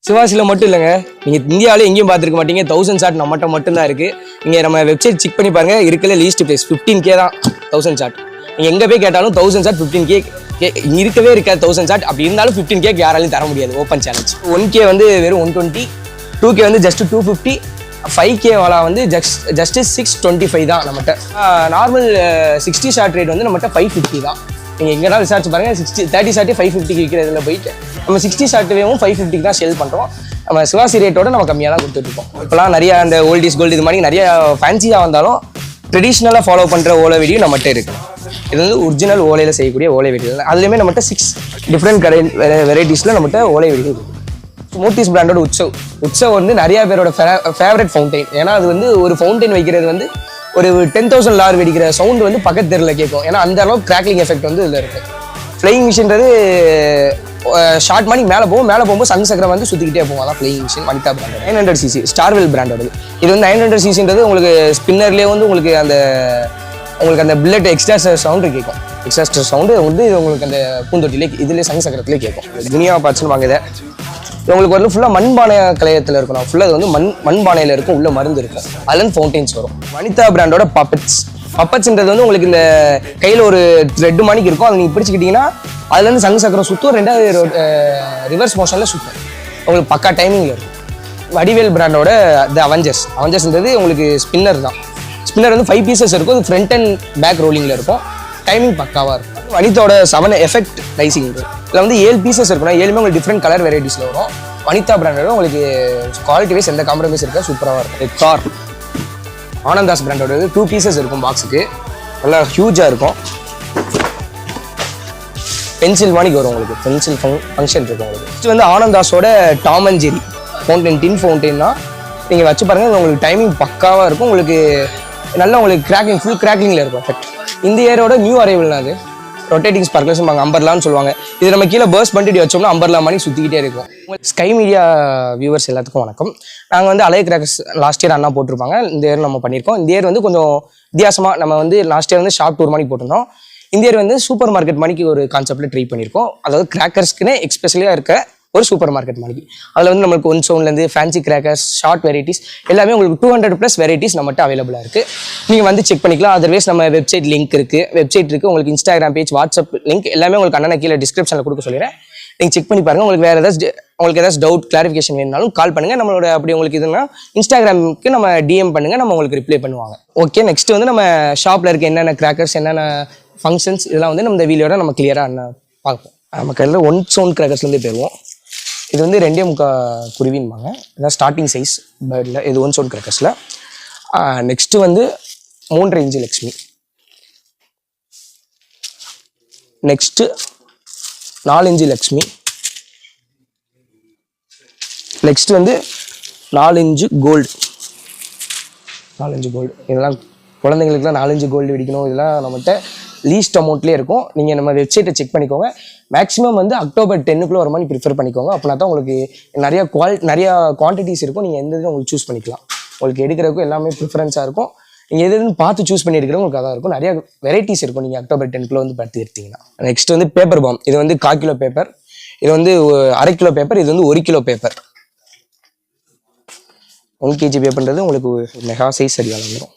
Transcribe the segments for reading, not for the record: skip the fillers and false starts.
சிவாசியில் மட்டும் இல்லைங்க, நீங்கள் இந்தியாவிலே எங்கேயும் பார்த்துருக்க மாட்டீங்க. 1000 ஷாட் நம்மகிட்ட மட்டும்தான் இருக்குது. நீங்கள் நம்ம வெப்சைட் செக் பண்ணி பாருங்கள், இருக்கல லீஸ்ட் ப்ரைஸ் 15K தான் 1000 ஷாட். நீங்கள் எங்கே போய் கேட்டாலும் 1000 ஷாட் 15K இருக்கவே இருக்காது. 1000 ஷாட் அப்படி இருந்தாலும் 15K யாராலையும் தர முடியாது. Open challenge. 1K வந்து வெறும் 120, 2K வந்து ஜஸ்ட் 250, 5K வாலா வந்து ஜஸ்ட் 625 தான் நம்மகிட்ட. நார்மல் 60 ஷாட் ரேட் வந்து நம்மகிட்ட 550 தான். நீங்கள் எங்கேனா விசாரிச்சு பாருங்கள். 30 ஷாட்டே 550 விற்கிறதுல போயிட்டு நம்ம 60 ஷாட்டுவேவும் 550 தான் சேல் பண்ணுறோம். நம்ம சிவாசி ரேட்டோட நம்ம கம்மியாக தான் கொடுத்துட்ருக்கோம். இப்போலாம் நிறைய அந்த ஓல்டிஸ் கோல்டு இது மாதிரி நிறைய ஃபேன்சியாக வந்தாலும் ட்ரெடிஷ்னலாக ஃபாலோ பண்ணுற ஓலை வீடியோ நம்மகிட்ட இருக்குது. இது வந்து ஒரிஜினல் ஓலையில் செய்யக்கூடிய ஓலை வீடியோ. அதுலேயுமே நம்மகிட்ட 6 டிஃப்ரெண்ட் வெரைட்டிஸில் நம்மகிட்ட ஓலை வீடியோ இருக்குது. மூர்த்திஸ் பிராண்டோட உற்சவ் வந்து நிறைய பேரோட ஃபேவரட் ஃபவுண்டைன். ஏன்னா அது வந்து ஒரு ஃபவுண்டைன் வைக்கிறது வந்து ஒரு 10,000 லார் வெடிக்கிற சவுண்ட் வந்து பக்கத்து தெருவில் கேட்கும். ஏன்னா அந்த அளவுக்கு கிராக்லிங் எஃபெக்ட் வந்து இதில் இருக்குது. ஃப்ளையிங் மிஷின்றது ஷார்ட் மணி மேலே போகும்போது சக்கரம் வந்து சுற்றிக்கிட்டே போகும். அதான் flying machine. Vanitha brand 900cc Starwell பிராண்டோட. இது வந்து 900cc உங்களுக்கு ஸ்பின்னர்லேயே வந்து உங்களுக்கு அந்த புல்லட் எக்ஸ்ட்ராஸ்டர் சவுண்டு கேட்கும். எக்ஸ்ட்ராஸ்டர் சவுண்டு வந்து உங்களுக்கு அந்த பூந்தொட்டிலே இதுலேயே சக்கரத்துலேயே கேட்கும். துனியா பார்ட்ஸ்னு வாங்க. இது உங்களுக்கு வந்து ஃபுல்லாக மண்பானை கலையத்தில் இருக்கணும். ஃபுல்லாக அது வந்து மண்பானையில் இருக்கும். உள்ள மருந்து இருக்கும். அதுலேருந்து ஃபவுண்டைன்ஸ் வரும். வனிதா பிராண்டோட பப்பட்ஸ்ன்றது வந்து உங்களுக்கு இந்த கையில் ஒரு த்ரெட் மணிக்கு இருக்கும். அதை நீங்கள் பிடிச்சிக்கிட்டிங்கன்னா அதுலேருந்து சக்கரம் சுற்றும். ரெண்டாவது ரிவர்ஸ் மோஷனில் சுற்றும். உங்களுக்கு பக்கா டைமிங்கில் இருக்கும். வடிவேல் பிராண்டோட அவெஞ்சர்ஸ்ன்றது உங்களுக்கு ஸ்பின்னர் தான். ஸ்பின்னர் வந்து 5 பீசஸ் இருக்கும். அது ஃப்ரண்ட் அண்ட் பேக் ரோலிங்கில் இருக்கும். டைமிங் பக்காவாக இருக்கும். வனிதாவோட 7 எஃபெக்ட் ரைசிங். இதில் வந்து 7 பீசஸ் இருக்கணும். 7மே உங்களுக்கு டிஃப்ரெண்ட் கலர் வெரைட்டிஸில் வரும். வனிதா பிராண்டோட உங்களுக்கு குவாலிட்டி வைஸ் எந்த காம்ப்ரமைஸ் இருக்கா சூப்பராக இருக்கும். கார் ஆனந்தாஸ் பிராண்டோட 2 பீசஸ் இருக்கும். பாக்ஸுக்கு நல்லா ஹியூஜாக இருக்கும். பென்சில் மாணிக்கு வரும். உங்களுக்கு பென்சில் ஃபங்க்ஷன் இருக்கும். உங்களுக்கு ஃபஸ்ட்டு வந்து ஆனந்தாஸோட Tom and Jerry fountain, tin fountain தான். நீங்கள் வச்சு பாருங்கள். உங்களுக்கு டைமிங் பக்காவாக இருக்கும். உங்களுக்கு நல்லா உங்களுக்கு கிராக்கிங் ஃபுல் கிராக்கிங்கில் இருக்கும் எஃபெக்ட். இந்த இயரோட நியூ அரைவல்னா அது ரொட்டேட்டிங் ஸ்பார்க்லர்ஸ் அம்பர்லான்னு சொல்லுவாங்க. இது நம்ம கீழே பர்ஸ்ட் பண்ணிட்டு வச்சோம்னா அம்பர்லா மணி சுற்றிக்கிட்டே இருக்கும். ஸ்கை மீடியா வியூவர்ஸ் எல்லாத்துக்கும் வணக்கம். நாங்கள் வந்து அலை கிராக்கர்ஸ் லாஸ்ட் இயர் அண்ணா போட்டிருப்பாங்க. இந்த இயர் நம்ம பண்ணியிருக்கோம். இந்த இயர் வந்து கொஞ்சம் வித்தியாசமாக நம்ம வந்து லாஸ்ட் இயர் வந்து ஷார்ட் டூர் மணிக்கு போட்டிருந்தோம். இந்த இயர் வந்து சூப்பர் மார்க்கெட் மணிக்கு ஒரு கான்செப்டில் ட்ரை பண்ணியிருக்கோம். அதாவது கிராக்கர்ஸ்க்குன்னு எக்ஸ்பெஷலியாக இருக்க ஒரு சூப்பர் மார்க்கெட் மணிக்கு. அதில் வந்து நம்மளுக்கு 1 சவுண்ட்லேருந்து ஃபேன்சி கிராக்கர்ஸ், ஷார்ட் வெரைட்டிஸ் எல்லாமே உங்களுக்கு 200+ வெரைட்டிஸ் நம்மகிட்ட அவைலபிளாக இருக்குது. நீங்கள் வந்து செக் பண்ணிக்கலாம். அதர்வைஸ் நம்ம வெப்சைட் லிங்க் இருக்குது. உங்களுக்கு இன்ஸ்டாகிராம் பேஜ், வாட்ஸ்அப் லிங்க் எல்லாமே உங்களுக்கு அண்ணனை கீழே டிஸ்கிரிப்ஷனில் கொடுக்க சொல்லிடுறேன். நீங்கள் செக் பண்ணி பாருங்கள். உங்களுக்கு வேறு ஏதாச்சும் டவுட் கிளாரிஃபிகேஷன் வேணுனாலும் கால் பண்ணுங்கள். நம்மளோட அப்படி உங்களுக்கு இதுனா இன்ஸ்டாகிராமுக்கு நம்ம டிஎம் பண்ணுங்கள். நம்ம உங்களுக்கு ரிப்ளை பண்ணுவாங்க. ஓகே, நெக்ஸ்ட் வந்து நம்ம ஷாப்பில் இருக்க என்னென்ன கிராக்கர்ஸ், என்னென்ன ஃபங்க்ஷன்ஸ் இதெல்லாம் வந்து நம்ம இந்த வீடியோட நம்ம கிளியராக என்ன பார்ப்போம். நம்ம கையில் 1 சவுண்ட் கிராக்கர்ஸ்லேருந்தே போயிடுவோம். இது வந்து 2.25 குருவின்பாங்க. இதான் ஸ்டார்டிங் சைஸ் பேர்டில். இது 1 சவுண்ட் கிராக்கர்ஸில். நெக்ஸ்ட்டு வந்து 3.5 inch Lakshmi. Next 4 inch Lakshmi. Next வந்து 4 இன்ச்சு கோல்டு. 4 inch gold. இதெல்லாம் குழந்தைங்களுக்குலாம் 4 இன்ச்சு கோல்டு வெடிக்கணும். இதெல்லாம் நம்மகிட்ட லீஸ்ட் அமௌண்ட்லேயே இருக்கும். நீங்கள் நம்ம வெப்சைட்டை செக் பண்ணிக்கோங்க. மேக்ஸிமம் வந்து அக்டோபர் 10க்குள்ளே வர மாதிரி ப்ரிஃபர் பண்ணிக்கோங்க. அப்படின்னா தான் உங்களுக்கு நிறையா குவான்டிட்டிஸ் இருக்கும். நீங்கள் எந்த இதுவும் உங்களுக்கு சூஸ் பண்ணிக்கலாம். உங்களுக்கு எடுக்கிறதுக்கும் எல்லாமே ப்ரிஃபரன்ஸாக இருக்கும். நீங்கள் எதுன்னு பார்த்து சூஸ் பண்ணி எடுக்கிறவங்க உங்களுக்கு அதான் இருக்கும். நிறைய வெரைட்டிஸ் இருக்கும். நீங்கள் அக்டோபர் 10க்குள்ளே வந்து பார்த்து எடுத்தீங்கன்னா. நெக்ஸ்ட் வந்து பேப்பர் பாம். இது வந்து 1/4 கிலோ பேப்பர். இது வந்து 1/2 கிலோ பேப்பர். இது வந்து 1 கிலோ பேப்பர். 1 kg பேப்பர்ன்றது உங்களுக்கு மெகா சைஸ் சரியாக வந்துடும்.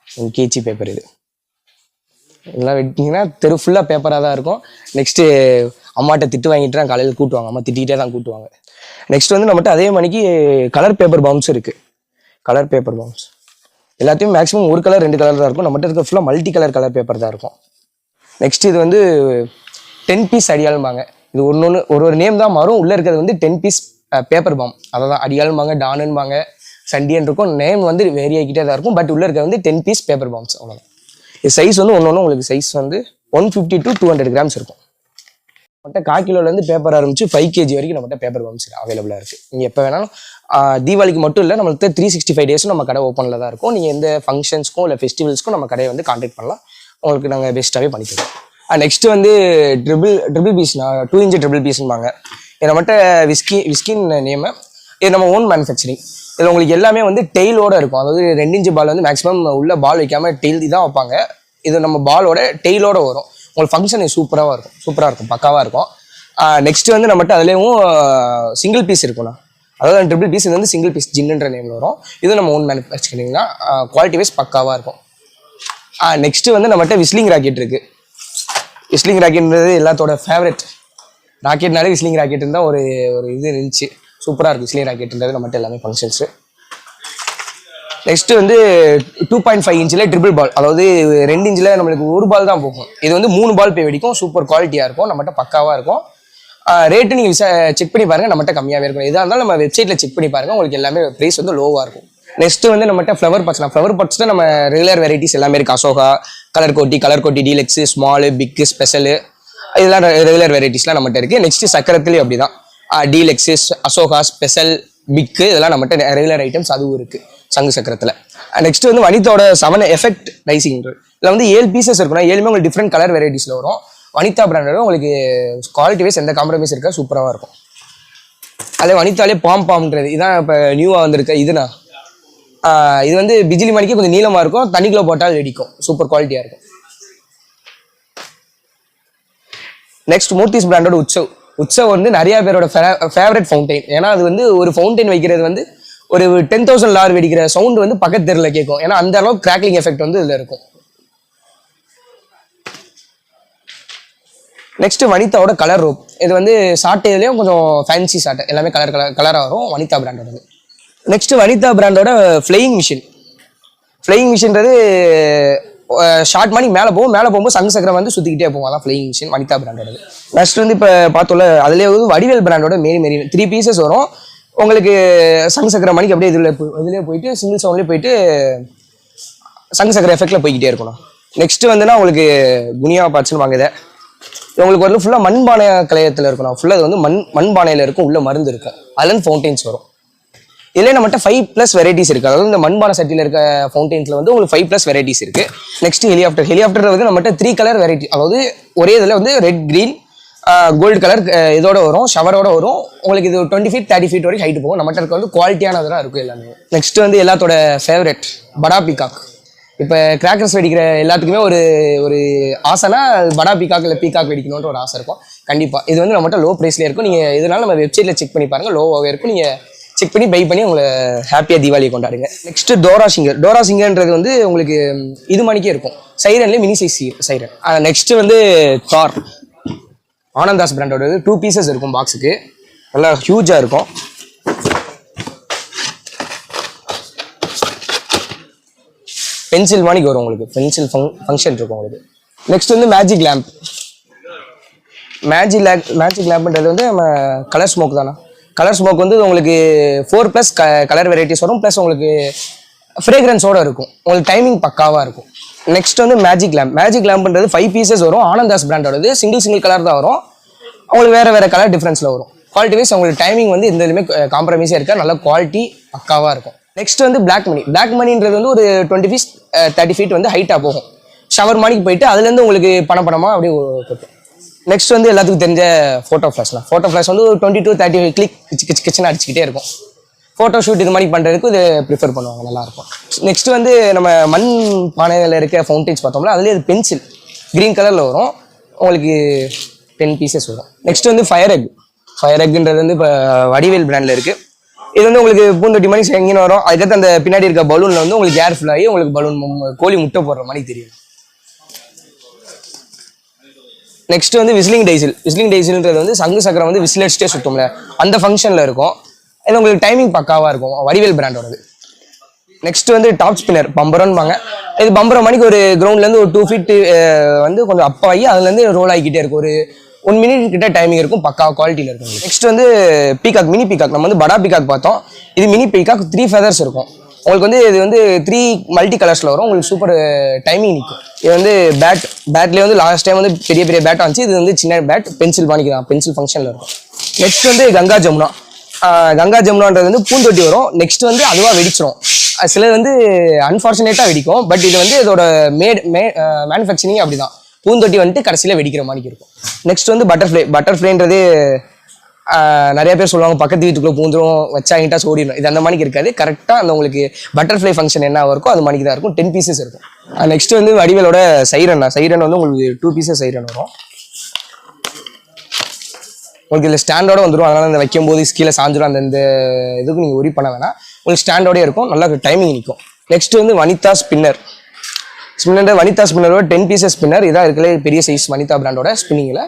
1 kg பேப்பர். இது இதெல்லாம் வெட்டிங்கன்னா தெரு ஃபுல்லாக பேப்பராக தான் இருக்கும். நெக்ஸ்ட்டு அம்மாட்ட திட்டு வாங்கிட்டு தான் காலையில் கூட்டுவாங்க. அம்மா திட்டிகிட்டே தான் கூட்டுவாங்க. நெக்ஸ்ட் வந்து நம்மகிட்ட அதே மணிக்கு கலர் பேப்பர் பாம்ஸ் இருக்குது. கலர் பேப்பர் பாம்ஸ் எல்லாத்தையும் மேக்ஸிமம் 1 கலர் 2 கலர் தான் இருக்கும். நம்மகிட்ட இருக்க ஃபுல்லாக மல்டி கலர் பேப்பர் தான் இருக்கும். நெக்ஸ்ட் இது வந்து 10 பீஸ் அடியாளும்பாங்க. இது ஒரு நேம் தான் மாறும். உள்ளே இருக்கிறது வந்து 10 பீஸ் பேப்பர் பாம். அதை தான் அடியாளும்பாங்க, டானுன்பாங்க, சண்டியன் இருக்கும். நேம் வந்து வேரி ஆகிக்கிட்டே தான் இருக்கும். பட் உள்ளே இருக்கிறது வந்து 10 பீஸ் பேப்பர் பாம்ஸ். அவ்வளோதான். இது சைஸ் வந்து ஒன்று உங்களுக்கு சைஸ் வந்து 150 to 200 கிராம்ஸ் இருக்கும். நம்மகிட்ட 1/4 கிலோலேருந்து பேப்பர் ஆரம்பிச்சு 5 kg வரைக்கும் நம்மகிட்ட பேப்பர் பாம்ஸ் அவைலபிளாக இருக்குது. நீங்கள் எப்போ வேணாலும் தீபாவளிக்கு மட்டும் இல்லை, நம்மளுக்கு 365 டேஸும் நம்ம கடை ஓப்பனில் தான் இருக்கும். நீங்கள் எந்த ஃபங்க்ஷன்ஸ்க்கும் இல்லை ஃபெஸ்டிவல்ஸ்க்கும் நம்ம கடையை வந்து கான்டாக்ட் பண்ணலாம். உங்களுக்கு நாங்கள் பெஸ்ட்டாகவே பண்ணி தருவோம். நெக்ஸ்ட்டு வந்து ட்ரிபிள் பீஸ் 2 இன்ச்சு ட்ரிபிள் பீஸ்ன்பாங்க. இது நம்மகிட்ட விஸ்கின் நேமு. இது நம்ம ஓன் மேனுஃபேக்சரிங். இதில் உங்களுக்கு எல்லாமே வந்து டெய்லோட இருக்கும். அதாவது 2 இன்ச்சு பால் வந்து மேக்ஸிமம் உள்ள பால் வைக்காமல் டெய்ல் தான் வைப்பாங்க. இது நம்ம பாலோட டெய்லோட வரும். உங்களுக்கு ஃபங்க்ஷன் சூப்பராக இருக்கும். பக்காவாக இருக்கும். நெக்ஸ்ட் வந்து நம்மகிட்ட அதுலேயும் சிங்கிள் பீஸ் இருக்கும்ண்ணா, அதாவது ட்ரிபிள் பீஸ். இது வந்து சிங்கிள் பீஸ் ஜின்னுன்ற நேமில் வரும். இது நம்ம ஓன் மேனுஃபேக்சரிங்னா குவாலிட்டி வைஸ் பக்காவாக இருக்கும். நெக்ஸ்ட் வந்து நம்மகிட்ட விஸ்லிங் ராக்கெட் இருக்குது. விஸ்லிங் ராக்கெட்ன்றது எல்லாத்தோட ஃபேவரட். ராக்கெட்னாலே விஸ்லிங் ராக்கெட் இருந்தால் ஒரு இது இருந்துச்சு, சூப்பராக இருக்கும் விஸ்லிங் ராக்கெட்ன்றது நம்மகிட்ட எல்லாமே ஃபங்க்ஷன்ஸு. நெக்ஸ்ட் வந்து 2.5 இன்ச்சில் ட்ரிபிள் பால், அதாவது 2 இன்ச்சில் நம்மளுக்கு ஒரு பால் தான் போகும். இது வந்து 3 பால் போய் வெடிக்கும். சூப்பர் குவாலிட்டியாக இருக்கும், நம்மகிட்ட பக்காவாக இருக்கும். ரேட்டு நீங்கள் செக் பண்ணி பாருங்கள், நம்மகிட்ட கம்மியாகவே இருக்கும். எதாக இருந்தாலும் நம்ம வெப்சைட்டில் செக் பண்ணி பாருங்கள், உங்களுக்கு எல்லாமே ப்ரைஸ் வந்து லோவாக இருக்கும். நெக்ஸ்ட் வந்து நம்மகிட்ட ஃப்ளவர் பாட்ஸ்னா, ஃப்ளவர் பாட்ஸ் தான் நம்ம ரெகுலர் வெரைட்டிஸ் எல்லாமே இருக்குது. அசோகா, கலர் கோட்டி டீலக்ஸு, ஸ்மாலு, பிக்கு, ஸ்பெஷலு, இதெல்லாம் ரெகுலர் வெரைட்டிஸ்லாம் நம்மகிட்ட இருக்குது. நெக்ஸ்ட்டு சக்கரத்துலேயும் அப்படி தான், டீலக்ஸு, அசோகா, ஸ்பெஷல், பிக்கு, இதெல்லாம் நம்மகிட்ட ரெகுலர் ஐட்டம்ஸ் அதுவும் இருக்குது சங்கு சக்கரத்தில். நெக்ஸ்ட் வந்து வனிதாவோட 7 எஃபெக்ட் ரைசிங். இதில் வந்து 7 பீசஸ் இருக்குன்னா 7மே உங்களுக்கு டிஃப்ரெண்ட் கலர் வெரைட்டிஸில் வரும். வனிதா பிராண்டோட உங்களுக்கு குவாலிட்டி வைஸ் எந்த காம்ப்ரமைஸ் இருக்கா, சூப்பராக இருக்கும். அதே வனிதாலே பாம்ன்றது இதான் இப்போ நியூவாக வந்திருக்க இதுனா. இது வந்து பிஜிலி மணிக்கு கொஞ்சம் நீளமாக இருக்கும், தண்ணிக்குள்ளே போட்டால் வெடிக்கும், சூப்பர் குவாலிட்டியாக இருக்கும். நெக்ஸ்ட் மூர்த்திஸ் பிராண்டோட உற்சவ் வந்து நிறைய பேரோட ஃபேவரட் ஃபவுண்டைன். ஏன்னா அது வந்து ஒரு ஃபவுண்டைன் வைக்கிறது வந்து ஒரு 10,000 லார் வெடிக்கிற சவுண்ட் வந்து பக்கத்து தெருவில் கேட்கும். ஏன்னா அந்த அளவுக்கு கிராக்லிங் எஃபெக்ட் வந்து இதில் இருக்கும். நெக்ஸ்ட் வனிதாவோட கலர் ரோப். இது வந்து ஷார்ட் இதுலேயும் கொஞ்சம் ஃபேன்சி ஷார்ட், எல்லாமே கலராக வரும் வனிதா பிராண்டோட. நெக்ஸ்ட் வனிதா பிராண்டோட ஃப்ளையிங் மிஷின்றது ஷார்ட் மணி மேலே போகும்போது சங்கு சக்கரம் வந்து சுற்றிக்கிட்டே போகும். அதான் ஃப்ளையிங் மிஷின் வனிதா பிராண்டோட. நெக்ஸ்ட் வந்து இப்போ பார்த்தோம்ல அதுலேயே வந்து வடிவேல் பிராண்டோட மேரி 3 பீசஸ் வரும். உங்களுக்கு சங்கு சக்கர மணிக்கு அப்படியே இதுலேயே போயிட்டு சிங்கிள் சவுண்ட்லேயே போயிட்டு சங்கு சக்கர எஃபெக்டில் போய்கிட்டே இருக்கணும். நெக்ஸ்ட்டு வந்துன்னா உங்களுக்கு குனியா பார்ட்ஸ்னு வாங்குது. உங்களுக்கு வந்து ஃபுல்லாக மண்பானை கலையத்தில் இருக்கணும். ஃபுல்லாக அது வந்து மண்பானையில் இருக்கும், உள்ள மருந்து இருக்கும். அதுலேருந்து ஃபவுண்டைன்ஸ் வரும். இதிலே நம்மகிட்ட 5+ வெரைட்டிஸ் இருக்குது. அதாவது இந்த மண்பானை சட்டியில் இருக்க ஃபவுண்டைன்ஸில் வந்து உங்களுக்கு 5+ வெரைட்டிஸ் இருக்குது. நெக்ஸ்ட் ஹெலிகாப்டர் வந்து நம்மகிட்ட 3 கலர் வெரைட்டி, அதாவது ஒரே இதில் வந்து ரெட், க்ரீன், கோல்டு கலர் இதோட வரும், ஷவரோட வரும். உங்களுக்கு இது 20 feet 30 feet வரைக்கும் ஹைட் போகும். நம்மகிட்ட இருக்க வந்து குவாலிட்டியானதெல்லாம் இருக்கும் எல்லாமே. நெக்ஸ்ட் வந்து எல்லாத்தோட ஃபேவரட் படா பீகாக். இப்போ கிராக்கர்ஸ் வெடிக்கிற எல்லாத்துக்குமே ஒரு ஆசைனா படா பீகாக் இல்லை பீகாக் வெடிக்கணுன்ற ஒரு ஆசை இருக்கும். கண்டிப்பாக இது வந்து நம்மகிட்ட லோ ப்ரைஸ்லேயே இருக்கும். நீங்கள் இதனால நம்ம வெப்சைட்டில் செக் பண்ணி பாருங்கள், லோவாகவே இருக்கும். நீங்கள் செக் பண்ணி பை பண்ணி உங்களை ஹாப்பியாக தீபாவளியை கொண்டாடுங்க. நெக்ஸ்ட் டோரா சிங்கர்ன்றது வந்து உங்களுக்கு இது மணிக்கே இருக்கும். சைரன்லேயே மினி சைஸ் சைரன். நெக்ஸ்ட் வந்து தார் ஆனந்தாஸ் பிராண்டோட 2 பீசஸ் இருக்கும். பாக்ஸுக்கு நல்லா ஹியூஜாக இருக்கும். பென்சில் மாணிக்கு வரும் உங்களுக்கு, பென்சில் ஃபங்க்ஷன் இருக்கும் உங்களுக்கு. நெக்ஸ்ட் வந்து மேஜிக் லேம்ப்ன்றது வந்து நம்ம கலர் ஸ்மோக் தானே. கலர் ஸ்மோக் வந்து உங்களுக்கு 4+ கலர் வெரைட்டிஸ் வரும். ப்ளஸ் உங்களுக்கு ஃப்ரேக்ரன்ஸோடு இருக்கும். உங்களுக்கு டைமிங் பக்காவாக இருக்கும். நெக்ஸ்ட் வந்து மேஜிக் லேம்ப்ன்றது 5 பீசஸ் வரும். ஆனந்தாஸ் பிராண்டோடது சிங்கிள் கலர் தான் வரும். உங்களுக்கு வேறு கலர் டிஃப்ரென்ஸில் வரும். குவாலிட்டி வைஸ் உங்களுக்கு டைமிங் வந்து எந்த இதுவுமே காம்ப்ரமைஸாக இருக்கா, நல்ல குவாலிட்டி பக்காவாக இருக்கும். நெக்ஸ்ட் வந்து பிளாக் மணின்றது வந்து ஒரு 20 feet 30 feet வந்து ஹைட்டாக போகும். ஷவர் மணிக்கு போயிட்டு அதுலேருந்து உங்களுக்கு பணமாக அப்படியே கொட்டும். நெக்ஸ்ட் வந்து எல்லாத்துக்கும் தெரிஞ்ச ஃபோட்டோ ஃப்ளாஷ் வந்து ஒரு 20 to 30 கிளிக் கிச்சன் அடிச்சுக்கிட்டே இருக்கும். ஃபோட்டோ ஷூட் இது மாதிரி பண்ணுறதுக்கு இது ப்ரிஃபர் பண்ணுவாங்க, நல்லாயிருக்கும். நெக்ஸ்ட் வந்து நம்ம மண் பானையில் இருக்க ஃபவுண்டைன்ஸ் பார்த்தோம்னா அதுலேயே அது பென்சில் க்ரீன் கலரில் வரும். உங்களுக்கு 10 பீசஸ் வரும். நெக்ஸ்ட் வந்து ஃபயர் எக்ன்றது வந்து இப்போ வடிவேல் பிராண்டில் இருக்குது. இது வந்து உங்களுக்கு பூந்தொட்டி மணி எங்கேன்னு வரும். அதுக்கடுத்து அந்த பின்னாடி இருக்க பலூனில் வந்து உங்களுக்கு ஏர் ஃபில் ஆகி உங்களுக்கு பலூன் கோழி முட்டை போடுற மாதிரி தெரியும். நெக்ஸ்ட் வந்து விசிலிங் டெய்சில்ன்றது வந்து சங்கு சக்கரம் வந்து விசில் அடிச்சுட்டே சுத்தோம்ல அந்த ஃபங்க்ஷனில் இருக்கும். இது உங்களுக்கு டைமிங் பக்காவாக இருக்கும், வடிவேல் பிராண்டோடது. நெக்ஸ்ட் வந்து டாப் ஸ்பின்னர் பம்பரம்பாங்க. இது பம்பரம் மணிக்கு ஒரு கிரவுண்ட்லேருந்து ஒரு 2 feet வந்து கொஞ்சம் அப் ஆகி அதுலேருந்து ரோல் ஆகிக்கிட்டே இருக்கும். ஒரு 1 minute கிட்ட டைமிங் இருக்கும், பக்கா குவாலிட்டியில் இருக்கும். நெக்ஸ்ட் வந்து பீகாக், மினி பீகாக். நம்ம வந்து படா பீகாக் பார்த்தோம். இது மினி பீகாக் 3 feathers இருக்கும். உங்களுக்கு வந்து இது வந்து 3 மல்டி கலர்ஸில் வரும். உங்களுக்கு சூப்பர் டைமிங் நிற்கும். இது வந்து பேட்லேயே வந்து லாஸ்ட் டைம் வந்து பெரிய பேட் வந்துச்சு. இது வந்து சின்ன பேட், பென்சில் பாணிக்கு தான், பென்சில் ஃபங்க்ஷனில் இருக்கும். நெக்ஸ்ட் வந்து கங்கா ஜமுனான்றது வந்து பூந்தொட்டி வரும். நெக்ஸ்ட் வந்து அதுவாக வெடிச்சிடும். சிலது வந்து அன்ஃபார்ச்சுனேட்டாக வெடிக்கும். பட் இது வந்து இதோட மேனுஃபேக்சரிங் அப்படி தான். பூந்தொட்டி வந்துட்டு கடைசியில் வெடிக்கிற மாதிரி இருக்கும். நெக்ஸ்ட் வந்து பட்டர்ஃப்ளைன்றது நிறைய பேர் சொல்லுவாங்க பக்கத்து வீட்டுக்குள்ளே பூந்துரும் வச்சாங்கிட்டா ஓடிடும். இது அந்த மாதிரிக்கு இருக்காது. கரெக்டாக அந்த உங்களுக்கு பட்டர்ஃப்ளை ஃபங்க்ஷன் என்ன இருக்கோ அது மாதிரிக்கு தான் இருக்கும். 10 பீசஸ் இருக்கும். நெக்ஸ்ட் வந்து வடிவேலோட சைரன் வந்து உங்களுக்கு 2 பீசஸ் சைரன் வரும். உங்களுக்கு இதில் ஸ்டாண்டோட வந்துடும். அதனால் அந்த வைக்கும்போது கீழே சாஞ்சிடும். அந்த இதுக்கு நீங்கள் ஒரி பண்ண வேணாம். உங்களுக்கு ஸ்டாண்டோடய இருக்கும். நல்லா டைமிங் நிற்கும். நெக்ஸ்ட் வந்து வனிதா ஸ்பின்னர். வனிதா ஸ்பின்னரோட 10 பீசஸ் ஸ்பின்னர். இதான் இருக்கிற பெரிய சைஸ் வனிதா பிராண்டோட ஸ்பின்னிங்கில்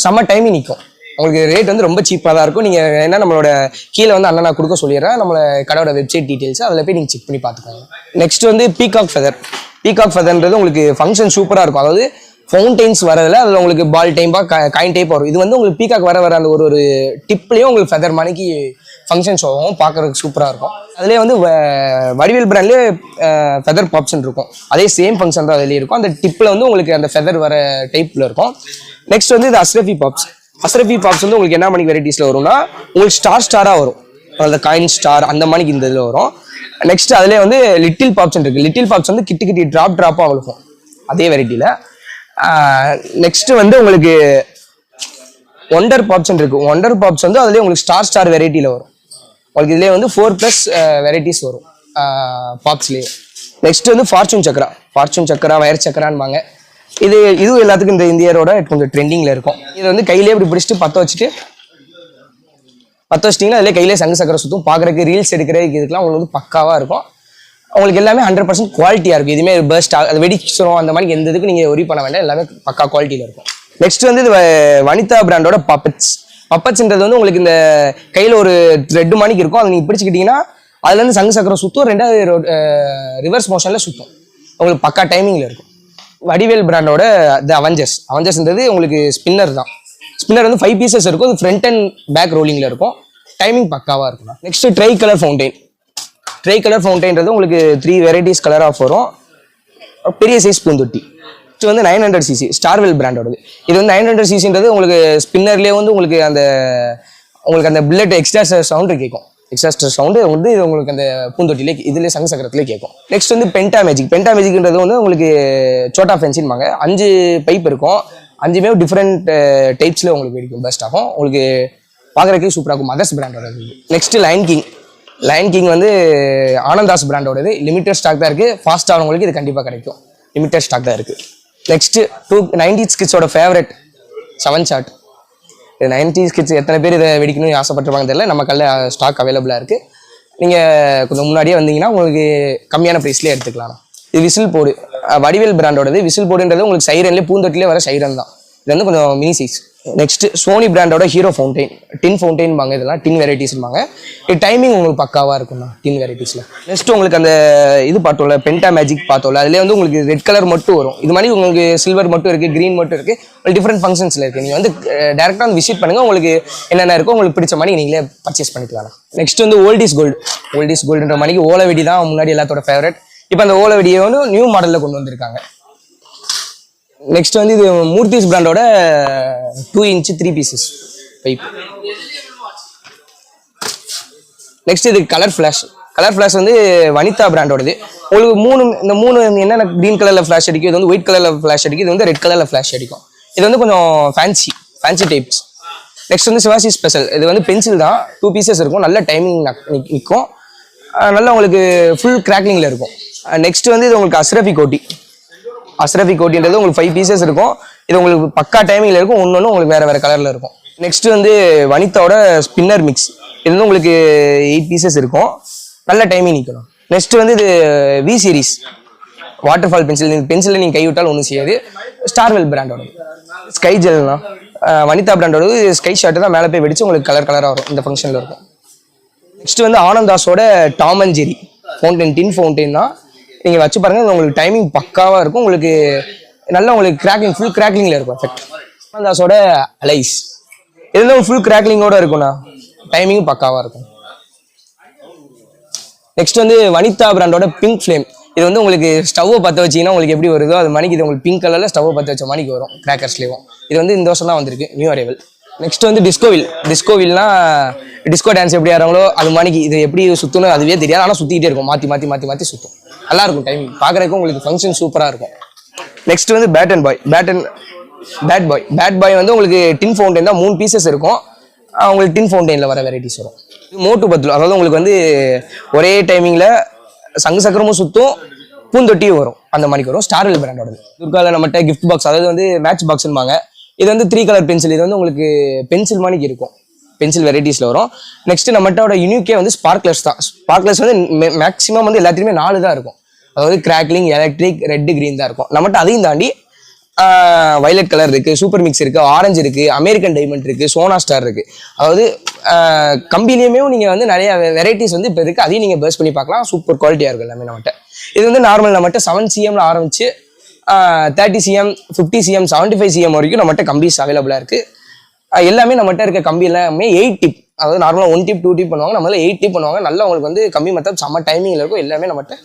செம்ம டைமிங் நிற்கும். உங்களுக்கு ரேட் வந்து ரொம்ப சீப்பாக தான் இருக்கும். நீங்கள் என்ன நம்மளோட கீழே வந்து அண்ணா நான் கொடுக்க சொல்லிடுறேன் நம்மளோட கடையோட வெப்சைட் டீட்டெயில்ஸ், அதில் போய் நீங்கள் செக் பண்ணி பார்த்துக்கோங்க. நெக்ஸ்ட் வந்து பீகாக் ஃபெதர். பீகாக் ஃபெதர்ன்றது உங்களுக்கு ஃபங்க்ஷன் சூப்பராக இருக்கும். அதாவது ஃபவுண்டைன்ஸ் வரதில் அதில் உங்களுக்கு பால் டைப்பாக காயின் டைப் வரும். இது வந்து உங்களுக்கு பீகாக் வர அந்த ஒரு டிப்லேயும் உங்களுக்கு ஃபெதர் மணிக்கு ஃபங்க்ஷன்ஸ் ஆகும். பார்க்குறதுக்கு சூப்பராக இருக்கும். அதிலே வந்து வடிவேல் பிராண்ட்லேயே ஃபெதர் பாப்ஷன் இருக்கும். அதே சேம் ஃபங்க்ஷன் தான் அதிலே இருக்கும். அந்த டிப்பில் வந்து உங்களுக்கு அந்த ஃபெதர் வர டைப்பில் இருக்கும். நெக்ஸ்ட் வந்து இது அஸ்ரஃபி பாப்ஸ். அஸ்ரஃபி பாப்ஸ் வந்து உங்களுக்கு என்ன மணிக்கு வெரைட்டிஸில் வரும்னா உங்களுக்கு ஸ்டாராக வரும். அந்த காயின் ஸ்டார் அந்த மணிக்கு இந்த இதில் வரும். நெக்ஸ்ட் அதிலே வந்து லிட்டில் பாப்ஷன் இருக்குது. லிட்டில் பாப்ஸ் வந்து கிட்டி ட்ராப்பாக இருக்கும் அதே வெரைட்டியில். நெக்ஸ்ட் வந்து உங்களுக்கு ஒண்டர் பாப்ஷன் இருக்கு. ஒண்டர் பாப்ஸ் வந்து அதுலேயே உங்களுக்கு ஸ்டார் வெரைட்டியில் வரும். உங்களுக்கு இதுலேயே வந்து 4+ வெரைட்டிஸ் வரும் பாப்ஸ்லேயே. நெக்ஸ்ட் வந்து ஃபார்ச்சூன் சக்கரா வயர் சக்கரான்பாங்க. இதுவும் எல்லாத்துக்கும் இந்த இந்தியரோட கொஞ்சம் ட்ரெண்டிங்கில் இருக்கும். இது வந்து கையிலே இப்படி பிடிச்சிட்டு பற்ற வச்சிட்டிங்கன்னா அதிலே கையிலே சங்கு சக்கரை சுற்றும். பார்க்குறதுக்கு ரீல்ஸ் எடுக்கிறதுக்கு இதுக்கெல்லாம் உங்களுக்கு வந்து பக்காவாக இருக்கும். உங்களுக்கு எல்லாமே 100% குவாலிட்டியாக இருக்கும். இதுவுமே பெஸ்ட் அது வெடிச்சிடும் அந்த மாதிரி எந்த இதுக்கு நீங்கள் ஒரி பண்ண வேண்டாம். எல்லாமே பக்கா குவாலிட்டியில் இருக்கும். நெக்ஸ்ட் வந்து இது வனிதா பிராண்டோட பப்பட்ஸ்ன்றது வந்து உங்களுக்கு இந்த கையில் ஒரு த்ரெட் மணிக்கு இருக்கும். அதை நீங்கள் பிடிச்சிக்கிட்டீங்கன்னா அதுலேருந்து சங்கு சக்கரம் சுற்றும். ரெண்டாவது ரிவர்ஸ் மோஷனில் சுற்றும். உங்களுக்கு பக்கா டைமிங்கில் இருக்கும். வடிவேல் பிராண்டோட அவெஞ்சர்ஸ்ன்றது உங்களுக்கு ஸ்பின்னர் தான். ஸ்பின்னர் வந்து 5 பீசஸ் இருக்கும். அது ஃப்ரண்ட் அண்ட் பேக் ரோலிங்கில் இருக்கும். டைமிங் பக்காவாக இருக்கும். நெக்ஸ்ட் ட்ரை கலர் ஃபவுண்டைன்றது உங்களுக்கு 3 வெரைட்டிஸ் கலர் ஆஃப் வரும். பெரிய சைஸ் பூந்தொட்டி. இது வந்து 900cc ஸ்டார்வெல் பிராண்டோடது. இது வந்து 900cc உங்களுக்கு ஸ்பின்னர்லேயே வந்து உங்களுக்கு அந்த புல்லட் எக்ஸ்ட்ராஸ்டர் சவுண்டு கேட்கும். எக்ஸ்ட்ராஸ்டர் சவுண்டு வந்து இது உங்களுக்கு அந்த பூந்தொட்டிலே இதுலேயே சங்கு சக்கரத்துலேயே கேட்கும். நெக்ஸ்ட் வந்து பென்டா மேஜிக்ன்றது வந்து உங்களுக்கு சோட்டா ஃபென்சின்பாங்க. 5 பைப் இருக்கும். 5மே டிஃப்ரெண்ட் டைப்ஸில் உங்களுக்கு வெடிக்கும். பெஸ்ட் ஆகும். உங்களுக்கு பார்க்குறதுக்கு சூப்பராக இருக்கும். மதர்ஸ் பிராண்டோட. நெக்ஸ்ட் லயன் கிங் வந்து ஆனந்தாஸ் பிராண்டோடது. லிமிட்டட் ஸ்டாக் தான் இருக்குது. ஃபாஸ்ட் ஆனவங்களுக்கு இது கண்டிப்பாக கிடைக்கும். லிமிட்டட் ஸ்டாக் தான் இருக்குது. நெக்ஸ்ட் 90s கிட்ஸோட ஃபேவரட் 7 ஷாட். இது 90s கிட்ஸ் எத்தனை பேர் இதை வெடிக்கணும்னு ஆசைப்பட்டுருப்பாங்க தெரியல. நம்ம கல்ல ஸ்டாக் அவைலபிளாக இருக்குது. நீங்கள் கொஞ்சம் முன்னாடியே வந்தீங்கன்னா உங்களுக்கு கம்மியான ப்ரைஸ்லேயே எடுத்துக்கலாம். இது விசில் போர்டு. வடிவேல் பிராண்டோடது. விசில் போர்டுன்றது உங்களுக்கு சைரன்லேயே பூந்தொட்டிலே வர சைரன் தான். இது வந்து கொஞ்சம் மினி சைஸ். நெக்ஸ்ட் சோனி பிராண்டோட ஹீரோ ஃபவுண்டைன். டின் ஃபவுண்டைன்பாங்க. இதெல்லாம் டின் வெரைட்டிஸ்பாங்க. இது டைமிங் உங்களுக்கு பக்காவாக இருக்கும்ண்ணா டின் வெரைட்டிஸில். நெக்ஸ்ட் உங்களுக்கு அந்த இது பார்த்தோம்ல பென்டா மேஜிக் பார்த்தோம்ல, அதிலே வந்து உங்களுக்கு ரெட் கலர் மட்டும் வரும். இது மாதிரி உங்களுக்கு சில்வர் மட்டும் இருக்குது, க்ரீன் மட்டும் இருக்குது. உங்களுக்கு டிஃப்ரெண்ட் ஃபங்க்ஷன்ஸில் இருக்குது. நீங்கள் வந்து டேரெக்டாக வந்து விசிட் பண்ணுங்கள். உங்களுக்கு என்னென்ன இருக்கோ உங்களுக்கு பிடிச்ச மாதிரி நீங்களே பர்ச்சேஸ் பண்ணிக்கலாம். நெக்ஸ்ட் வந்து ஓல்டிஸ் கோல்டுன்ற மணிக்கு ஓலை வெடி தான் முன்னாடி எல்லாத்தோட ஃபேவரட். இப்போ அந்த ஓலை வெடியை வந்து நியூ மாடலில் கொண்டு வந்திருக்காங்க. நெக்ஸ்ட் வந்து இது மூர்த்திஸ் பிராண்டோட 2 inch 3 பீசஸ் பைப். நெக்ஸ்ட் இது கலர் ஃபிளாஷ் வந்து வனிதா பிராண்டோடது. உங்களுக்கு இந்த மூணு என்னென்ன க்ரீன் கலரில் ஃப்ளாஷ் அடிக்கும். இது வந்து ஒயிட் கலரில் ஃப்ளாஷ் அடிக்கும். இது வந்து ரெட் கலரில் ஃப்ளாஷ் அடிக்கும். இது வந்து கொஞ்சம் ஃபேன்சி டைப்ஸ். நெக்ஸ்ட் வந்து சிவாசி ஸ்பெஷல். இது வந்து பென்சில் தான். 2 பீசஸ் இருக்கும். நல்ல டைமிங் நிற்கும். நல்லா உங்களுக்கு ஃபுல் கிராக்லிங்கில் இருக்கும். நெக்ஸ்ட் வந்து இது உங்களுக்கு அஸ்ரஃபி கோட்டின்றது உங்களுக்கு 5 பீசஸ் இருக்கும். இது உங்களுக்கு பக்கா டைமிங்கில் இருக்கும். ஒன்று உங்களுக்கு வேறு கலரில் இருக்கும். நெக்ஸ்ட் வந்து வனிதாவோட ஸ்பின்னர் மிக்ஸ். இது வந்து உங்களுக்கு 8 பீசஸ் இருக்கும். நல்ல டைமிங் நிற்கணும். நெக்ஸ்ட் வந்து இது வி சீரிஸ் வாட்டர் ஃபால் பென்சிலில் நீங்கள் கைவிட்டால் ஒன்றும் செய்யாது. ஸ்டார்வெல் பிராண்டோட ஸ்கை ஜெல்னா வனிதா பிராண்டோட ஸ்கை ஷார்ட்டு தான் மேலே போய் வெடிச்சு உங்களுக்கு கலராக வரும். இந்த ஃபங்க்ஷனில் இருக்கும். நெக்ஸ்ட் வந்து ஆனந்தாஸோட Tom and Jerry fountain. Tin fountain தான். நீங்கள் வச்சு பாருங்கள். உங்களுக்கு டைமிங் பக்காவாக இருக்கும். உங்களுக்கு நல்லா உங்களுக்கு ஃபுல் கிராக்லிங்கில் இருக்கும். எஃபெக்ட். ஆனந்தாஸோட அலைஸ். இது வந்து ஃபுல் கிராக்லிங்கோட இருக்கும்ண்ணா. டைமிங்கும் பக்காவாக இருக்கும். நெக்ஸ்ட் வந்து வனிதா பிராண்டோட பிங்க் ஃப்ளேம். இது வந்து உங்களுக்கு ஸ்டவ்வை பற்ற வச்சிங்கன்னா உங்களுக்கு எப்படி வருதோ அது மணிக்கு இது உங்களுக்கு பிங்க் கலரில் ஸ்டவ்வை பற்ற வச்ச மணிக்கு வரும். கிராக்கர்ஸ்லேயும் இது வந்து இந்த வருஷம் தான் வந்திருக்கு, நியூ அரைவல். நெக்ஸ்ட் வந்து டிஸ்கோவில்னா டிஸ்கோ டான்ஸ் எப்படி ஆறாங்களோ அது மணிக்கு இது எப்படி சுற்றணும் அதுவே தெரியாது. ஆனால் சுற்றிக்கிட்டே இருக்கும். மாற்றி சுற்றும். நல்லா இருக்கும். டைமிங் பார்க்குறதுக்கும் உங்களுக்கு ஃபங்க்ஷன் சூப்பராக இருக்கும். நெக்ஸ்ட் வந்து பேட் பாய் வந்து உங்களுக்கு டின் ஃபவுண்டைன் தான். 3 பீசஸ் இருக்கும். உங்களுக்கு டின் ஃபவுண்டைனில் வர வெரைட்டிஸ் வரும். மோட்டு பத்துலும் அதாவது உங்களுக்கு வந்து ஒரே டைமிங்கில் சங்கு சக்கரமும் சுற்றும் பூந்தொட்டியும் வரும். அந்த மணிக்கு வரும். ஸ்டார்வெல் பிராண்டோடது. துர்காவில் நம்மகிட்ட கிஃப்ட் பாக்ஸ் அதாவது வந்து மேட்ச் பாக்ஸ்ன்பாங்க. இது வந்து 3 கலர் பென்சில். இது வந்து உங்களுக்கு பென்சில் மாதிரிக்கு இருக்கும், பென்சில் வெரைட்டிஸில் வரும். நெக்ஸ்ட் நம்மகிட்ட யூனிக்கே வந்து ஸ்பார்க்லர்ஸ் தான். ஸ்பார்க்லர்ஸ் வந்து மேக்ஸிமம் வந்து எல்லாத்துலேயுமே 4 தான் இருக்கும். அதாவது கிராக்லிங், எலக்ட்ரிக், ரெட், கிரீன் தான் இருக்கும். நம்மகிட்ட அதையும் தாண்டி வயலட் கலர் இருக்குது, சூப்பர் மிக்ஸ் இருக்குது, ஆரஞ்சு இருக்குது, அமெரிக்கன் டைமண்ட் இருக்குது, சோனா ஸ்டார் இருக்குது. அதாவது கம்பிலையுமே நீங்கள் வந்து நிறைய வெரைட்டிஸ் வந்து இப்போ இருக்குது. அதையும் நீங்கள் பர்ஸ் பண்ணி பார்க்கலாம். சூப்பர் குவாலிட்டியாக இருக்கும் எல்லாமே நம்மகிட்ட. இது வந்து நார்மல் நம்மகிட்ட 7 cmல ஆரம்பிச்சு 30 cm, 50 cm, 75 cm வரைக்கும் நம்மகிட்ட கம்பிஸ் அவைலபிளாக இருக்குது. எல்லாமே நம்மகிட்ட இருக்க கம்பி எல்லாமே 8 டிப். அதாவது நார்மலாக 1 டிப் 2 டிப் பண்ணுவாங்க, நம்மளால 8 டிப் பண்ணுவாங்க. நல்லா உங்களுக்கு வந்து கம்பி மற்ற செம்ம டைமிங்கில் இருக்கும். எல்லாமே நம்மகிட்ட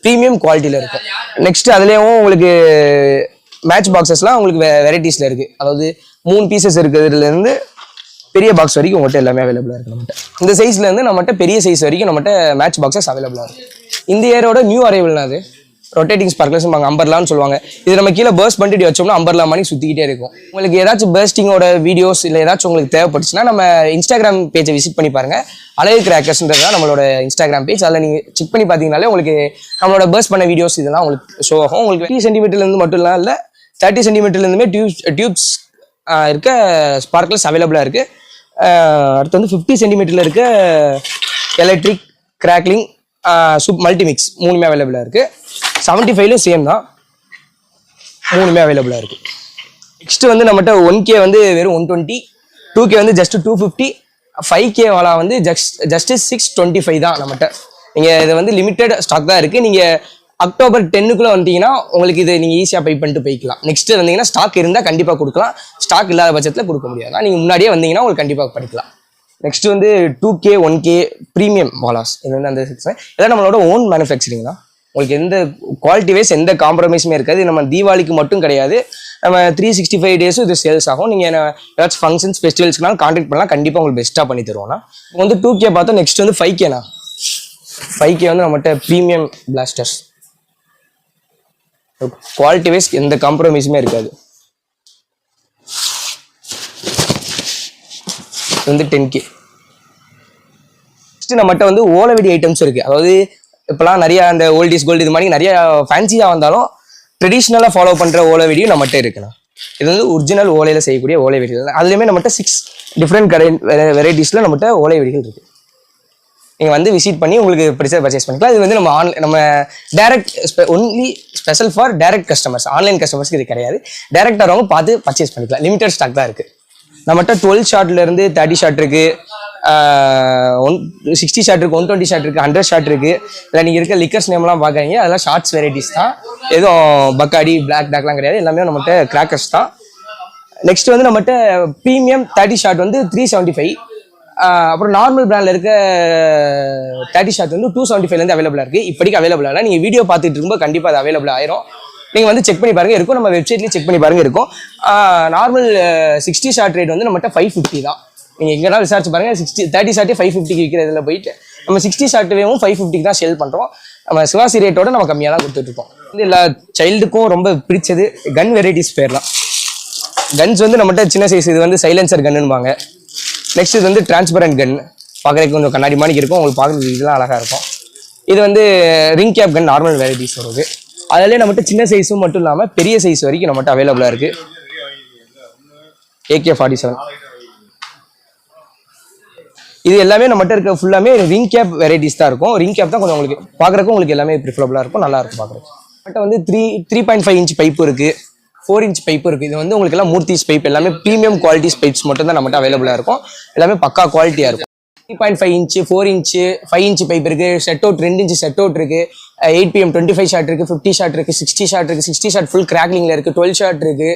ப்ரீமியம் குவாலிட்டியில் இருக்கும். நெக்ஸ்ட் அதுலேயும் உங்களுக்கு மேட்ச் பாக்ஸஸ்லாம் உங்களுக்கு வெரைட்டிஸில் இருக்குது. அதாவது 3 பீசஸ் இருக்கிறதுலேருந்து பெரிய பாக்ஸ் வரைக்கும் உங்கள்கிட்ட எல்லாமே அவைலபிளாக இருக்குது நம்மகிட்ட. இந்த சைஸ்லேருந்து நம்மகிட்ட பெரிய சைஸ் வரைக்கும் நம்மகிட்ட மேட்ச் பாக்ஸஸ் அவைலபிளாக இருக்குது. இந்த இயரோட நியூ அரைவல்னா அது ரொட்டேட்டிங் ஸ்பார்க்லர்ஸ் அம்பர்லான்னு சொல்லுவாங்க. இது நம்ம கீழே பர்ஸ்ட் பண்ணிட்டு வச்சோம்னா அம்பர்லா மாதிரி சுற்றிக்கிட்டே இருக்கும். உங்களுக்கு ஏதாச்சும் பர்ஸ்டிங்கோட வீடியோஸ் இல்லை ஏதாச்சும் உங்களுக்கு தேவைப்பட்டுச்சுன்னா நம்ம இன்ஸ்டாகிராம் பேஜை விசிட் பண்ணி பாருங்க. அழகு கிராக்கர்ஸ்ன்றது தான் நம்மளோட இன்ஸ்டாகிராம் பேஜ். அதில் நீங்கள் செக் பண்ணி பார்த்தீங்கனாலே உங்களுக்கு நம்மளோட பர்ஸ்ட் பண்ண வீடியோஸ் இதெல்லாம் உங்களுக்கு ஷோ ஆகும். உங்களுக்கு 20 சென்டிமீட்டர்லேருந்து மட்டும் இல்லை 30 சென்டிமீட்டர்லேருந்துமே டியூப்ஸ் இருக்க ஸ்பார்க்லர்ஸ் அவைலபிளாக இருக்குது. அடுத்து வந்து 50 சென்டிமீட்டரில் இருக்க எலக்ட்ரிக், கிராக்லிங், மல்டிமிக்ஸ் 3மே அவைலபிளாக இருக்குது. 75லும் சேம் தான், 3மே அவைலபிளாக இருக்குது. நெக்ஸ்ட் வந்து நம்மகிட்ட 1K வந்து வெறும் 120, 2K வந்து ஜஸ்ட் 250, 5K வாலா வந்து ஜஸ்ட் 625 தான் நம்மகிட்ட. நீங்கள் இது வந்து லிமிட்டட் ஸ்டாக் தான் இருக்குது. நீங்கள் அக்டோபர் 10க்குள்ளே வந்தீங்கன்னா உங்களுக்கு இது நீங்கள் ஈஸியாக பை பண்ணிட்டு போய்க்கலாம். நெக்ஸ்ட் வந்தீங்கன்னா ஸ்டாக் இருந்தால் கண்டிப்பாக கொடுக்கலாம், ஸ்டாக் இல்லாத பட்சத்தில் கொடுக்க முடியாது. நீங்கள் முன்னாடியே வந்தீங்கன்னா உங்களுக்கு கண்டிப்பாக பண்ணிக்கலாம். நெக்ஸ்ட் வந்து 2K 1K ப்ரீமியம் வாலாஸ். இது வந்து அந்த செக்ஷன் எல்லாம் நம்மளோட ஓன் மேனுஃபேக்சரிங் தான். உங்களுக்கு எந்த குவாலிட்டி வைஸ் எந்த காம்ப்ரமைஸுமே இருக்காது. நம்ம தீபாவளிக்கு மட்டும் கிடையாது, நம்ம 365 டேஸும் இது சேல்ஸ் ஆகும். நீங்கள் ஏதாச்சும் ஃபங்க்ஷன்ஸ் ஃபெஸ்டிவல்ஸ்க்குனாலும் கான்டாக்ட் பண்ணலாம், கண்டிப்பாக உங்களுக்கு பெஸ்ட்டாக பண்ணி தருவோம்னா. இப்போ வந்து 2K பார்த்தோம். நெக்ஸ்ட் வந்து 5Kண்ணா. 5K வந்து நம்மகிட்ட ப்ரீமியம் பிளாஸ்டர்ஸ். குவாலிட்டி வைஸ் எந்த காம்ப்ரமைஸுமே இருக்காது. வந்து 10K. நெக்ஸ்ட் நம்மகிட்ட வந்து ஓலவெடி ஐட்டம்ஸ் இருக்குது. அதாவது இப்போலாம் நிறைய அந்த ஓல்டிஸ் கோல்டு இது மாதிரி நிறைய ஃபேன்சியாக வந்தாலும் ட்ரெடிஷ்னலாக ஃபாலோ பண்ணுற ஓலவெடியும் நம்மகிட்ட இருக்குண்ணா. இது வந்து ஒரிஜினல் ஓலையில் செய்யக்கூடிய ஓலை வெடிகள். அதுலேயுமே நம்மகிட்ட 6 டிஃப்ரெண்ட் வெரைட்டிஸில் நம்மகிட்ட ஓலை வெடிகள் இருக்குது. நீங்கள் வந்து விசிட் பண்ணி உங்களுக்கு பிடிச்ச பர்ச்சேஸ் பண்ணிக்கலாம். இது வந்து நம்ம direct only special for direct customers. Online கஸ்டமர்ஸ்க்கு இது கிடையாது. டேரக்டாக வரவங்க பார்த்து பர்ச்சேஸ் பண்ணிக்கலாம். லிமிடெட் ஸ்டாக் தான் இருக்குது நம்மகிட்ட. 12 ஷார்ட்லேருந்து 30 ஷார்ட் இருக்குது, 60 ஷார்ட் இருக்குது, 120 ஷார்ட் இருக்குது, 100 ஷார்ட் இருக்குது. இல்லை நீங்கள் இருக்க லிக்கர்ஸ் நேம்லாம் பார்க்குறீங்க, அதெல்லாம் ஷார்ட்ஸ் வெரைட்டிஸ் தான். எதுவும் பக்காடி, பிளாக் டாக்லாம் கிடையாது. எல்லாமே நம்மகிட்ட கிராக்கர்ஸ் தான். நெக்ஸ்ட் வந்து நம்மகிட்ட ப்ரீமியம் 30 ஷார்ட் வந்து 375. அப்புறம் நார்மல் பிராண்டில் இருக்க 30 ஷார்ட் வந்து 275லேருந்து அவைலபிளாக இருக்குது. இப்போதைக்கு அவைலபிளாக இல்லை. நீங்கள் வீடியோ பார்த்துட்டு இருக்கும்போது கண்டிப்பாக அது அவைலபிள் ஆயிரும். நீங்கள் வந்து செக் பண்ணி பாருங்கள், இருக்கும். நம்ம வெப்சைட்லேயும் செக் பண்ணி பாருங்கள், இருக்கும். நார்மல் 60 ஷார்ட் ரேட் வந்து நம்மகிட்ட 550 தான். நீங்கள் எங்கேனாலும் விசாரிச்சு பாருங்கள். 30 ஷார்ட்டே 550 விற்கிறதுல போயிட்டு நம்ம 60 ஷார்ட்வேவும் 550 தான் சேல் பண்ணுறோம். நம்ம சிவாசி ரேட்டோட நம்ம கம்மியாக தான் கொடுத்துட்ருக்கோம். வந்து எல்லா சைல்டுக்கும் ரொம்ப பிடிச்சது கன் வெரைட்டிஸ் பேர்லாம். கன்ஸ் வந்து நம்மகிட்ட சின்ன சைஸ், இது வந்து சைலன்சர் கன்னுவாங்க. நெக்ஸ்ட் இது வந்து டிரான்ஸ்பரண்ட் கன், பார்க்குறதுக்கு கொஞ்சம் கண்ணாடி மாதிரி இருக்கும். உங்களுக்கு பார்க்குறதுக்கு இதெல்லாம் அழகாக இருக்கும். இது வந்து ரிங் கேப் கன், நார்மல் வெரைட்டிஸ் வருது. அதிலே நம்மகிட்ட சின்ன சைஸும் மட்டும் இல்லாமல் பெரிய சைஸ் வரைக்கும் நம்மகிட்ட அவைலபிளாக இருக்குது. AK-47 இது எல்லாமே நம்மகிட்ட இருக்க ஃபுல்லாமே ரிங் கேப் வெரைட்டிஸ் தான் இருக்கும். ரிங் கேப் தான் கொஞ்சம் உங்களுக்கு பார்க்குறக்கும் உங்களுக்கு எல்லாமே ப்ரிஃபரபுளாக இருக்கும், நல்லா இருக்கும் பார்க்குறதுக்கு. நம்மகிட்ட வந்து 3.5 இன்ச் பைப்பு இருக்குது, 4 இன்ச் பைப்பு இருக்குது. இது வந்து உங்களுக்கு எல்லாம் மூர்த்திஸ் பைப், எல்லாமே ப்ரீமியம் குவாலிட்டிஸ் பைப்ஸ் மட்டும் தான் நம்மகிட்ட அவைலபிளாக இருக்கும். எல்லாமே பக்கா குவாலிட்டியாக இருக்கும். 3.5 இன்ச்சு, 4 இன்ச்சு, 5 இன்ச்சு பைப் இருக்குது. Set out 2 inch set out இருக்குது. 8pm 25 ஷார்ட் இருக்குது, 50 ஷார்ட் இருக்குது, 60 ஷார்ட் இருக்குது. 60 ஷார்ட் ஃபுல் கிராக்லிங்கில் இருக்குது. 12 ஷார்ட் இருக்குது,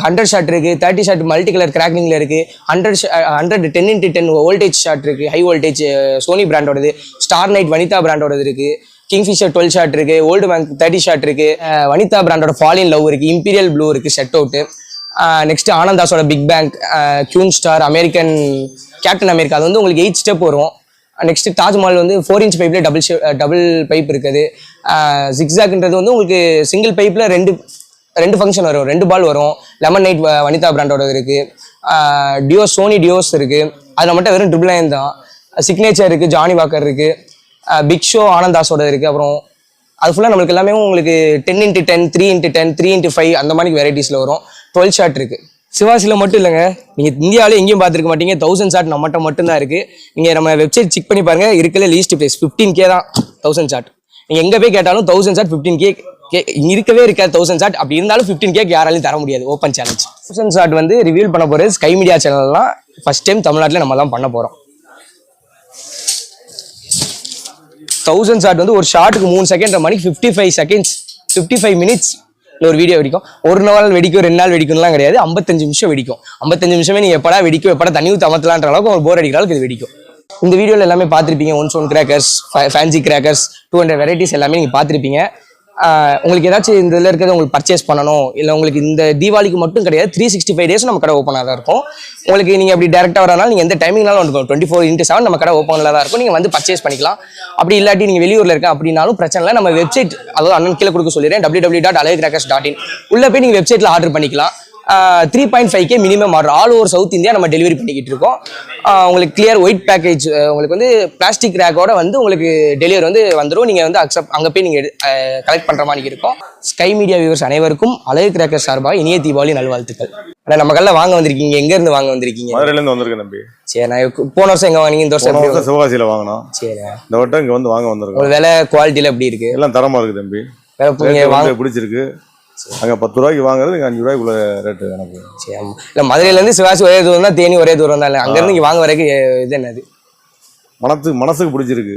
100 ஷார்ட் இருக்குது. 30 ஷார்ட் மல்டி கலர் கிராக்லிங்கில் இருக்குது. 100 10x10 வோல்டேஜ் ஷார்ட் இருக்குது. ஹை வோல்டேஜ் சோனி பிராண்டோடது. ஸ்டார் நைட் வனிதா பிராண்டோடது இருக்குது. கிங்ஃபிஷர் 12 ஷார்ட் இருக்குது. ஓல்டு பேங்க் 30 ஷார்ட் இருக்குது. வனிதா பிராண்டோட ஃபால் இன் லவ் இருக்குது. இம்பீரியல் ப்ளூ இருக்குது செட் அவுட்டு. நெக்ஸ்ட் ஆனந்தாஸோட big bang, queen star, American captain America, அது வந்து உங்களுக்கு 8 ஸ்டெப் வரும். நெக்ஸ்ட் தாஜ்மஹால் வந்து 4 இன்ச் பைப்ல டபுள் பைப் இருக்குது. ஜிக்ஸாக்ன்றது வந்து உங்களுக்கு சிங்கிள் பைப்ல ரெண்டு ஃபங்க்ஷன் வரும், 2 பால் வரும். லெமன் நைட் வனிதா பிராண்டோட இருக்கு. டியோஸ், சோனி டியோஸ் இருக்கு. அதில் மட்டும் வெறும் 999 தான். சிக்னேச்சர் இருக்கு, ஜானி வாக்கர் இருக்கு, பிக் ஷோ ஆனந்தாஸோட இருக்கு. அப்புறம் அது ஃபுல்லாக நம்மளுக்கு எல்லாமே உங்களுக்கு 10x10, 3x10, 3x5 அந்த மாதிரி வெரைட்டிஸில் வரும். 12 ஷார்ட் இருக்கு. சிவாசியில் மட்டும் இல்லைங்க, நீங்கள் இந்தியாவிலே எங்கேயும் பார்த்துருக்க மாட்டீங்க. 1000 ஷாட் நம்மகிட்ட மட்டும்தான் இருக்குது. நீங்கள் நம்ம வெப்சைட் செக் பண்ணி பாருங்கள், இருக்கல லீஸ்ட் ப்ரைஸ் 15K தான் 1000 ஷாட். நீங்கள் எங்கே போய் கேட்டாலும் 1000 ஷாட் 15K இருக்கவே இருக்காது. 1000 ஷாட் அப்படி இருந்தாலும் 15K யாராலையும் தர முடியாது. Open challenge. 1000 ஷாட் வந்து ரிவீல் பண்ண போகிறது ஸ்கை மீடியா சேனல்லாம் ஃபர்ஸ்ட் டைம் தமிழ்நாட்டில் நம்ம தான் பண்ண போகிறோம். 1000 ஷாட் வந்து ஒரு ஷாட்டுக்கு 3 செகண்ட் மணிக்கு 55 செகண்ட்ஸ் 55 மினிட்ஸ் ஒரு வீடியோ வெடிக்கும். ஒரு நாள் வெடிக்கும், 2 நாள் வெடிக்கும்லாம் கிடையாது. 55 நிமிஷம் வெடிக்கும். 55 நிமிஷமே நீங்கள் எப்படா வெடிக்கும், எப்படா தண்ணி ஊற்றி அமர்த்தலான்ற அளவுக்கு ஒரு போர் அடிக்கிற அளவுக்கு இது வெடிக்கும். இந்த வீடியோவில் எல்லாமே பார்த்துருப்பீங்க. 1 கிராக்கர்ஸ், ஃபேன்சி கிராக்கர்ஸ், 200 வெரைட்டிஸ் எல்லாமே நீங்கள் பார்த்துருப்பீங்க. உங்களுக்கு ஏதாச்சும் இந்த இதில் இருக்கிறத உங்களுக்கு பர்ச்சேஸ் பண்ணணும், இல்லை உங்களுக்கு இந்த தீபாவளிக்கு மட்டும் கிடையாது, 365 டேஸ் நம்ம கடை ஓப்பனாக தான் இருக்கும். உங்களுக்கு நீங்கள் அப்படி டேரெக்டாக வரனால நீங்கள் எந்த டைமிங்னாலும் வந்துடும். 24x7 நம்ம கடை ஓப்பனில் தான் இருக்கும். நீங்கள் வந்து பர்ச்சேஸ் பண்ணிக்கலாம். அப்படி இல்லாட்டி நீங்கள் வெளியூரில் இருக்க அப்படின்னாலும் பிரச்சனை இல்லை. நம்ம வெப்சைட், அதாவது அண்ணன் கீழே கொடுக்க சொல்லிடுறேன், www.alaycrackers.in உள்ள போய் நீங்கள் வெப்சைட்டில் ஆர்டர் பண்ணிக்கலாம். 3.5K minimum order all over south India நம்ம டெலிவரி பண்ணிக்கிட்டு இருக்கோம். உங்களுக்கு கிளியர் ஒயிட் பேக்கேஜ், உங்களுக்கு வந்து பிளாஸ்டிக் ரேக்கோட வந்து உங்களுக்கு டெலிவரி வந்து வந்துடும். நீங்கள் வந்து அங்கே போய் நீங்கள் கலெக்ட் பண்ணுற மாதிரி இருக்கும். ஸ்கை மீடியா வியூவர்ஸ் அனைவருக்கும் அலைய கிராக்கர் சார்பாக இனிய தீபாவளி நல்வாழ்த்துக்கள். ஆனால் நம்ம கல்ல வாங்க வந்திருக்கீங்க, எங்கேருந்து வாங்க வந்திருக்கீங்க? மதுரையிலேருந்து வந்திருக்கேன் தம்பி. சரி, நான் போன வருஷம் எங்கே வாங்கினீங்க? இந்த வருஷம் சிவகாசியில் வாங்கினோம். சரி, இந்த வட்டம் இங்கே வந்து வாங்க வந்திருக்கோம். ஒரு விலை குவாலிட்டியில் எப்படி இருக்கு? எல்லாம் தரமாக இருக்குது தம்பி. வாங்க பிடிச்சிருக்கு. அங்கே 10 ரூபாய்க்கு வாங்குறது இங்கே 5 ரூபாய்க்குள்ள ரேட்டு எனக்கு. சரி, இல்லை மதுரையிலேருந்து சிவாசி ஒரே தூரம் தான், தேனி ஒரே தூரம் தான். இல்லை அங்கேருந்து இங்கே வாங்க வரைக்கும் இது என்னது மனசுக்கு பிடிச்சிருக்கு.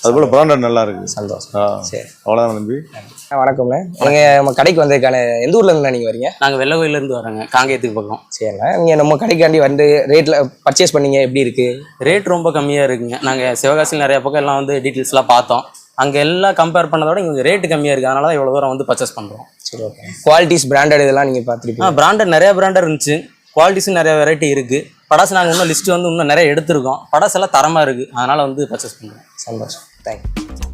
அதுபோல் பிராண்டட் நல்லா இருக்கு. சந்தோஷம். சரி, அவ்வளோதான் தம்பி. வணக்கம்ண்ணே. நீங்கள் நம்ம கடைக்கு வந்ததுக்கான எந்த ஊர்ல இருந்தா நீங்கள் வரீங்க? நாங்கள் வெள்ளகோயிலேருந்து வரோங்க, காங்கேயத்துக்கு பக்கம். சரிண்ணா, நீங்கள் நம்ம கடைக்காண்டி வந்து ரேட்டில் பர்ச்சேஸ் பண்ணீங்க, எப்படி இருக்கு? ரேட் ரொம்ப கம்மியாக இருக்குங்க. நாங்கள் சிவகாசியில் நிறைய பக்கம் எல்லாம் வந்து டீட்டெயில்ஸ்லாம் பார்த்தோம். அங்கே எல்லாம் கம்பேர் பண்ணதோட இங்கே ரேட்டு கம்மியாக இருக்குது. அதனால தான் இவ்வளோ தூரம் வந்து பர்ச்சேஸ் பண்ணுறோம். சரி, ஓகே. குவாலிட்டிஸ் பிராண்டட் இதெல்லாம் நீங்கள் பார்த்துருக்கீங்க? பிராண்டட் நிறைய பிராண்டட் இருந்துச்சு, குவாலிட்டிஸும் நிறைய வெரைட்டி இருக்குது. படாஸ் நாங்கள் இன்னும் லிஸ்ட்டு வந்து இன்னும் நிறைய எடுத்திருக்கோம். படாஸ் எல்லாம் தரமாக இருக்குது. அதனால் வந்து பர்ச்சேஸ் பண்ணுறோம். சந்தோஷம், தேங்க்யூ.